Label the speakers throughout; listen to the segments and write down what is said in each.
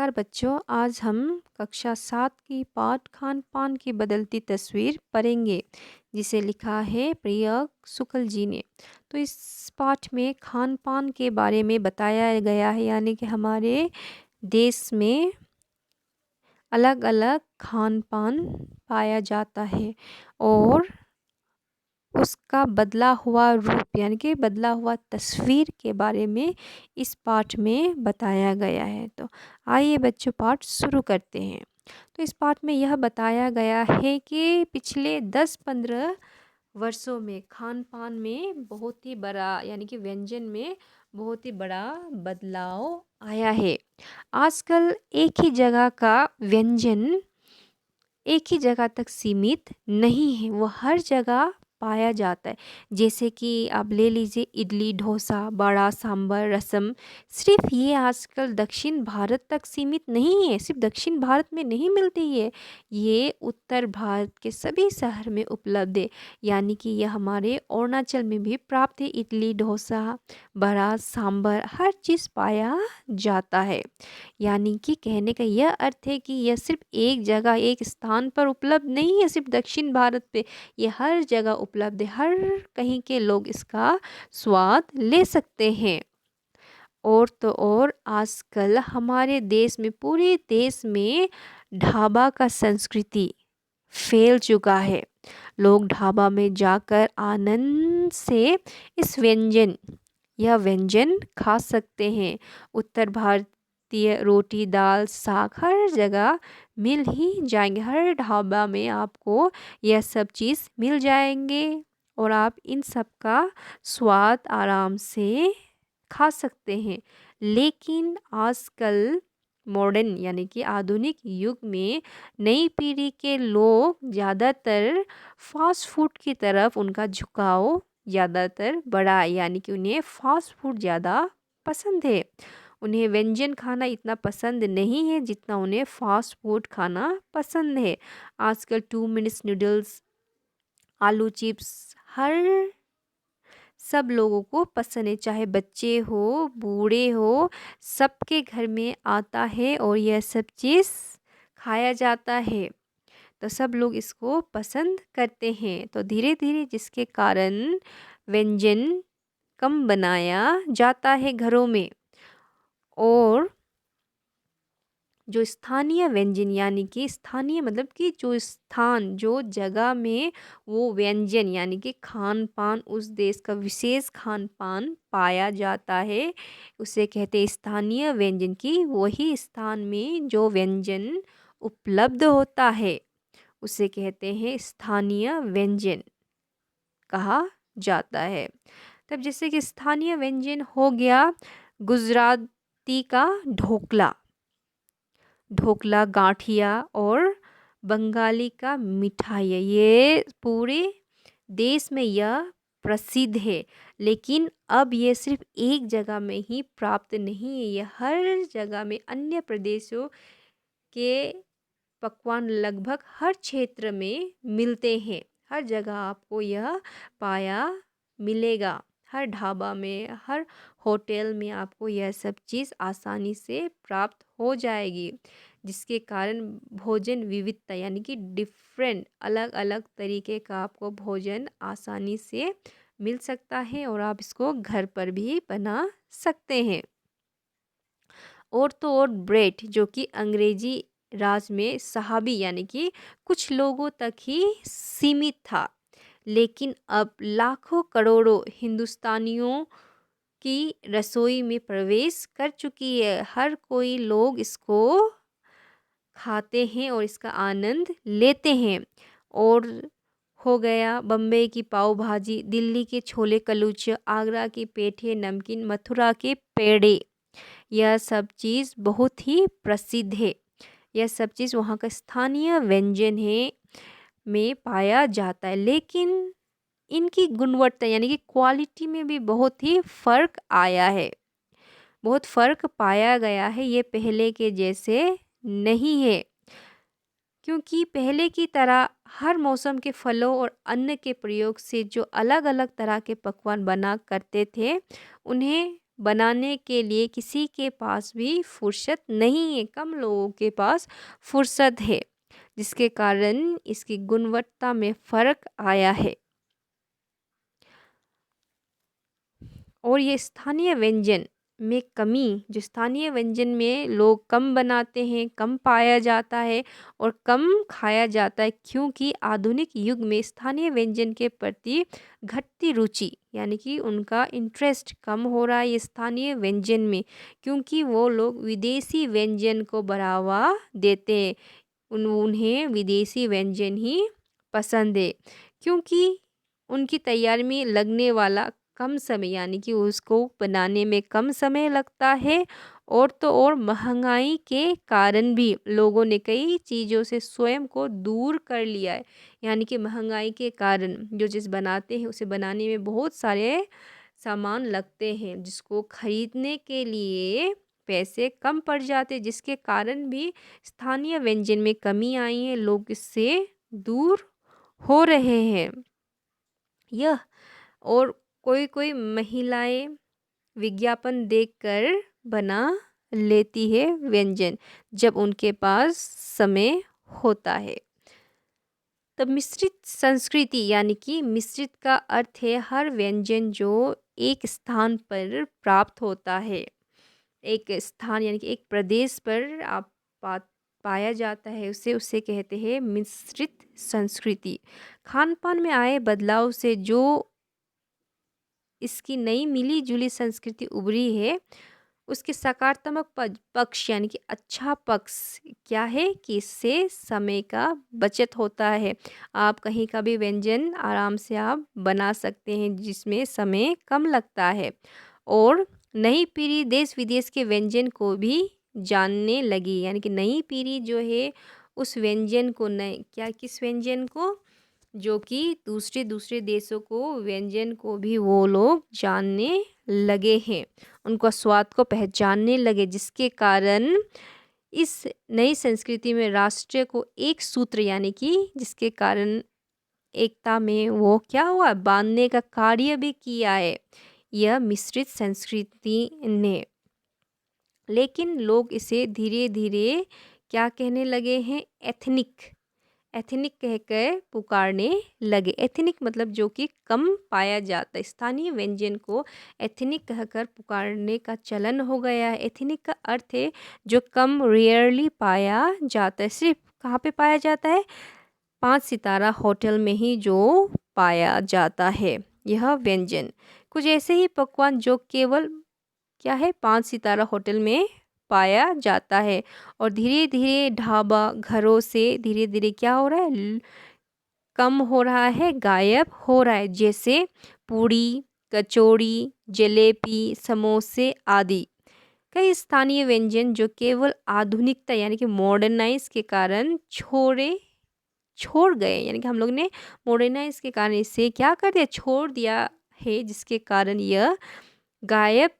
Speaker 1: नमस्कार बच्चों, आज हम कक्षा 7 की पाठ खान-पान की बदलती तस्वीर पढ़ेंगे, जिसे लिखा है प्रिया शुक्ल जी ने। तो इस पाठ में खान-पान के बारे में बताया गया है, यानी कि हमारे देश में अलग-अलग खान-पान पाया जाता है और उसका बदला हुआ रूप यानी कि बदला हुआ तस्वीर के बारे में इस पाठ में बताया गया है। तो आइए बच्चों पाठ शुरू करते हैं। तो इस पाठ में यह बताया गया है कि पिछले 10-15 वर्षों में खान-पान में बहुत ही बड़ा यानी कि व्यंजन में बहुत ही बड़ा बदलाव आया है। आजकल एक ही जगह का व्यंजन एक ही जगह तक सीमित नहीं है, वो हर जगह पाया जाता है। जैसे कि आप ले लीजिए इडली, डोसा, बड़ा, सांभर, रसम। सिर्फ ये आजकल दक्षिण भारत तक सीमित नहीं है, सिर्फ दक्षिण भारत में नहीं मिलती है, ये उत्तर भारत के सभी शहर में उपलब्ध है। यानी कि यह हमारे अरुणाचल में भी प्राप्त है। इडली, डोसा, बड़ा, सांभर हर चीज़ पाया जाता है। यानी कि कहने का यह अर्थ है कि यह सिर्फ एक जगह एक स्थान पर उपलब्ध नहीं है, सिर्फ दक्षिण भारत पे, ये हर जगह उपलब्ध है, हर कहीं के लोग इसका स्वाद ले सकते हैं। और तो और आजकल हमारे देश में, पूरे देश में ढाबा का संस्कृति फैल चुका है। लोग ढाबा में जाकर आनंद से यह व्यंजन खा सकते हैं। उत्तर भारतीय रोटी, दाल, साग हर जगह मिल ही जाएंगे, हर ढाबा में आपको यह सब चीज़ मिल जाएंगे और आप इन सब का स्वाद आराम से खा सकते हैं। लेकिन आजकल मॉडर्न यानी कि आधुनिक युग में नई पीढ़ी के लोग ज़्यादातर फास्ट फूड की तरफ उनका झुकाव ज़्यादातर बढ़ा है, यानी कि उन्हें फास्ट फूड ज़्यादा पसंद है। उन्हें व्यंजन खाना इतना पसंद नहीं है जितना उन्हें फास्ट फूड खाना पसंद है। आजकल 2 मिनट्स नूडल्स, आलू चिप्स हर सब लोगों को पसंद है, चाहे बच्चे हो, बूढ़े हो, सबके घर में आता है और यह सब चीज़ खाया जाता है। तो सब लोग इसको पसंद करते हैं। तो धीरे धीरे जिसके कारण व्यंजन कम बनाया जाता है घरों में, और जो स्थानीय व्यंजन यानी कि स्थानीय मतलब कि जो स्थान, जो जगह में वो व्यंजन यानी कि खान पान, उस देश का विशेष खान पान पाया जाता है, उसे कहते हैं स्थानीय व्यंजन। की वही स्थान में जो व्यंजन उपलब्ध होता है उसे कहते हैं स्थानीय व्यंजन कहा जाता है। तब जैसे कि स्थानीय व्यंजन हो गया गुजराती का ढोकला, गाठिया, और बंगाली का मिठाई है। ये पूरे देश में यह प्रसिद्ध है। लेकिन अब ये सिर्फ एक जगह में ही प्राप्त नहीं है, ये हर जगह में, अन्य प्रदेशों के पकवान लगभग हर क्षेत्र में मिलते हैं। हर जगह आपको यह पाया मिलेगा, हर ढाबा में, हर होटल में आपको यह सब चीज़ आसानी से प्राप्त हो जाएगी, जिसके कारण भोजन विविधता यानी कि डिफरेंट, अलग अलग तरीके का आपको भोजन आसानी से मिल सकता है और आप इसको घर पर भी बना सकते हैं। और तो और ब्रेड, जो कि अंग्रेजी राज में साहबी यानी कि कुछ लोगों तक ही सीमित था, लेकिन अब लाखों करोड़ों हिंदुस्तानियों की रसोई में प्रवेश कर चुकी है। हर कोई लोग इसको खाते हैं और इसका आनंद लेते हैं। और हो गया बम्बई की पाव भाजी, दिल्ली के छोले कुलचे, आगरा की पेठे नमकीन, मथुरा के पेड़े, यह सब चीज़ बहुत ही प्रसिद्ध है। यह सब चीज़ वहाँ का स्थानीय व्यंजन है में पाया जाता है। लेकिन इनकी गुणवत्ता यानी कि क्वालिटी में भी बहुत ही फ़र्क आया है, बहुत फ़र्क पाया गया है। ये पहले के जैसे नहीं है, क्योंकि पहले की तरह हर मौसम के फलों और अन्न के प्रयोग से जो अलग अलग तरह के पकवान बना करते थे, उन्हें बनाने के लिए किसी के पास भी फुर्सत नहीं है, कम लोगों के पास फुर्सत है, जिसके कारण इसकी गुणवत्ता में फ़र्क आया है। और ये स्थानीय व्यंजन में कमी, जो स्थानीय व्यंजन में लोग कम बनाते हैं, कम पाया जाता है और कम खाया जाता है, क्योंकि आधुनिक युग में स्थानीय व्यंजन के प्रति घटती रुचि, यानी कि उनका इंटरेस्ट कम हो रहा है ये स्थानीय व्यंजन में, क्योंकि वो लोग विदेशी व्यंजन को बढ़ावा देते हैं। उन्हें विदेशी व्यंजन ही पसंद है, क्योंकि उनकी तैयारी में लगने वाला कम समय, यानी कि उसको बनाने में कम समय लगता है, और तो और महंगाई के कारण भी लोगों ने कई चीज़ों से स्वयं को दूर कर लिया है। यानी कि महंगाई के कारण जो चीज़ बनाते हैं उसे बनाने में बहुत सारे सामान लगते हैं, जिसको खरीदने के लिए पैसे कम पड़ जाते, जिसके कारण भी स्थानीय व्यंजन में कमी आई है, लोग इससे दूर हो रहे हैं। यह और कोई कोई महिलाएं विज्ञापन देखकर बना लेती है व्यंजन, जब उनके पास समय होता है। तब मिश्रित संस्कृति, यानी कि मिश्रित का अर्थ है हर व्यंजन जो एक स्थान पर प्राप्त होता है, एक स्थान यानी कि एक प्रदेश पर आप पाया जाता है, उसे उसे कहते हैं मिश्रित संस्कृति। खान पान में आए बदलाव से जो इसकी नई मिली जुली संस्कृति उभरी है, उसके सकारात्मक पक्ष यानी कि अच्छा पक्ष क्या है कि इससे समय का बचत होता है। आप कहीं का भी व्यंजन आराम से आप बना सकते हैं, जिसमें समय कम लगता है। और नई पीढ़ी देश विदेश के व्यंजन को भी जानने लगी, यानी कि नई पीढ़ी जो है उस व्यंजन को किस व्यंजन को, जो कि दूसरे दूसरे देशों को व्यंजन को भी वो लोग जानने लगे हैं, उनका स्वाद को पहचानने लगे, जिसके कारण इस नई संस्कृति में राष्ट्र को एक सूत्र, यानी कि जिसके कारण एकता में वो क्या हुआ, बांधने का कार्य भी किया है यह मिश्रित संस्कृति ने। लेकिन लोग इसे धीरे धीरे क्या कहने लगे हैं, एथनिक कहकर पुकारने लगे। एथनिक मतलब जो कि कम पाया जाता है, स्थानीय व्यंजन को एथनिक कहकर पुकारने का चलन हो गया है। एथनिक का अर्थ है जो कम, रेयरली पाया जाता है। सिर्फ कहाँ पे पाया जाता है, 5 सितारा होटल में ही जो पाया जाता है यह व्यंजन। कुछ ऐसे ही पकवान जो केवल क्या है, 5 सितारा होटल में पाया जाता है, और धीरे धीरे ढाबा घरों से धीरे धीरे क्या हो रहा है, कम हो रहा है, गायब हो रहा है। जैसे पूड़ी, कचौड़ी, जलेबी, समोसे आदि कई स्थानीय व्यंजन जो केवल आधुनिकता यानी कि मॉडर्नाइज के कारण छोड़ गए, यानी कि हम लोग ने मॉडर्नाइज के कारण इसे क्या कर दिया, छोड़ दिया है, जिसके कारण यह गायब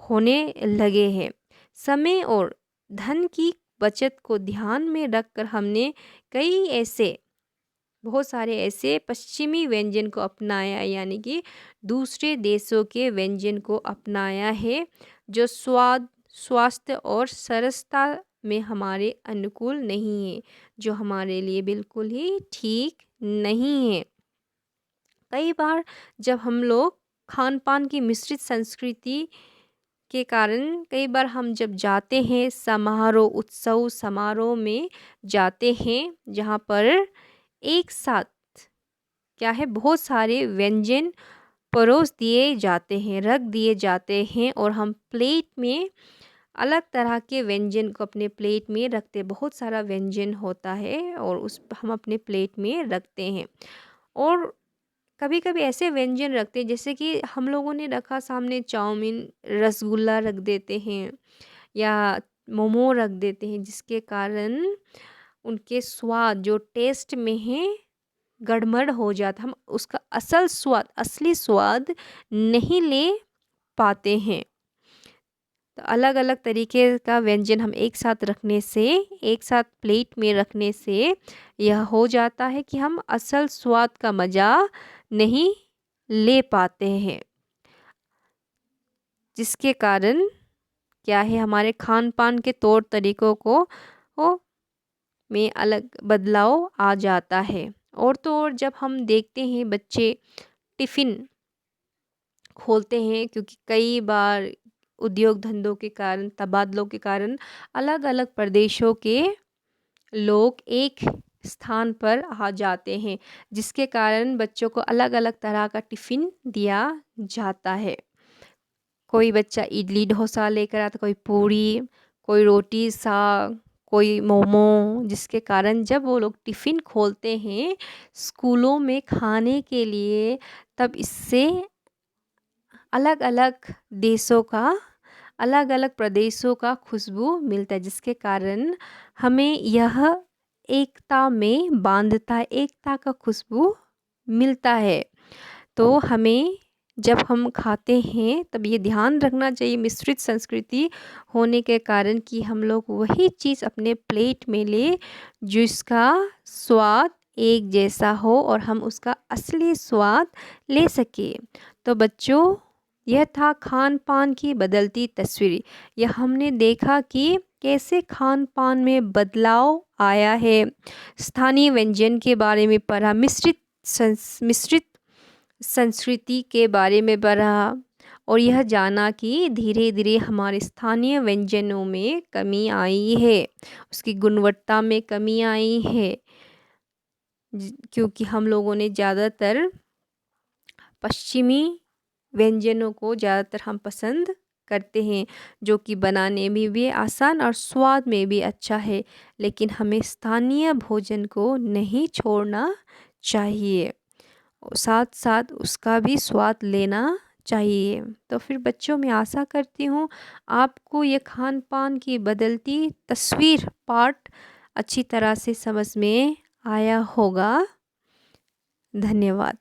Speaker 1: होने लगे हैं। समय और धन की बचत को ध्यान में रखकर हमने बहुत सारे ऐसे पश्चिमी व्यंजन को अपनाया, यानी कि दूसरे देशों के व्यंजन को अपनाया है, जो स्वाद, स्वास्थ्य और सरसता में हमारे अनुकूल नहीं है, जो हमारे लिए बिल्कुल ही ठीक नहीं है। कई बार जब हम लोग खान पान की मिश्रित संस्कृति के कारण कई बार हम जब जाते हैं समारोह, उत्सव समारोह में जाते हैं, जहाँ पर एक साथ क्या है, बहुत सारे व्यंजन परोस दिए जाते हैं, रख दिए जाते हैं, और हम प्लेट में अलग तरह के व्यंजन को अपने प्लेट में रखते, बहुत सारा व्यंजन होता है और हम अपने प्लेट में रखते हैं। और कभी कभी ऐसे व्यंजन रखते हैं जैसे कि हम लोगों ने रखा सामने चाउमीन, रसगुल्ला रख देते हैं या मोमो रख देते हैं, जिसके कारण उनके स्वाद जो टेस्ट में है गड़बड़ हो जाता, हम उसका असली स्वाद नहीं ले पाते हैं। तो अलग अलग तरीके का व्यंजन हम एक साथ रखने से, एक साथ प्लेट में रखने से यह हो जाता है कि हम असल स्वाद का मज़ा नहीं ले पाते हैं। जिसके कारण क्या है, हमारे खान पान के तौर तरीक़ों को में अलग बदलाव आ जाता है। और तो और जब हम देखते हैं बच्चे टिफ़िन खोलते हैं, क्योंकि कई बार उद्योग धंधों के कारण, तबादलों के कारण अलग अलग प्रदेशों के लोग एक स्थान पर आ जाते हैं, जिसके कारण बच्चों को अलग अलग तरह का टिफ़िन दिया जाता है। कोई बच्चा इडली डोसा लेकर आता, कोई पूरी, कोई रोटी साग, कोई मोमो, जिसके कारण जब वो लोग टिफ़िन खोलते हैं स्कूलों में खाने के लिए, तब इससे अलग अलग देशों का, अलग अलग प्रदेशों का खुशबू मिलता है, जिसके कारण हमें यह एकता में बांधता है, एकता का खुशबू मिलता है। तो हमें जब हम खाते हैं तब ये ध्यान रखना चाहिए मिश्रित संस्कृति होने के कारण कि हम लोग वही चीज़ अपने प्लेट में ले जिसका स्वाद एक जैसा हो और हम उसका असली स्वाद ले सके। तो बच्चों, यह था खान पान की बदलती तस्वीर। यह हमने देखा कि कैसे खान पान में बदलाव आया है, स्थानीय व्यंजन के बारे में पढ़ा, मिश्रित संस्कृति के बारे में पढ़ा, और यह जाना कि धीरे धीरे हमारे स्थानीय व्यंजनों में कमी आई है, उसकी गुणवत्ता में कमी आई है, क्योंकि हम लोगों ने ज़्यादातर पश्चिमी व्यंजनों को ज़्यादातर हम पसंद करते हैं, जो कि बनाने में भी आसान और स्वाद में भी अच्छा है। लेकिन हमें स्थानीय भोजन को नहीं छोड़ना चाहिए, साथ साथ उसका भी स्वाद लेना चाहिए। तो फिर बच्चों, मैं आशा करती हूँ आपको ये खान पान की बदलती तस्वीर पाठ अच्छी तरह से समझ में आया होगा। धन्यवाद।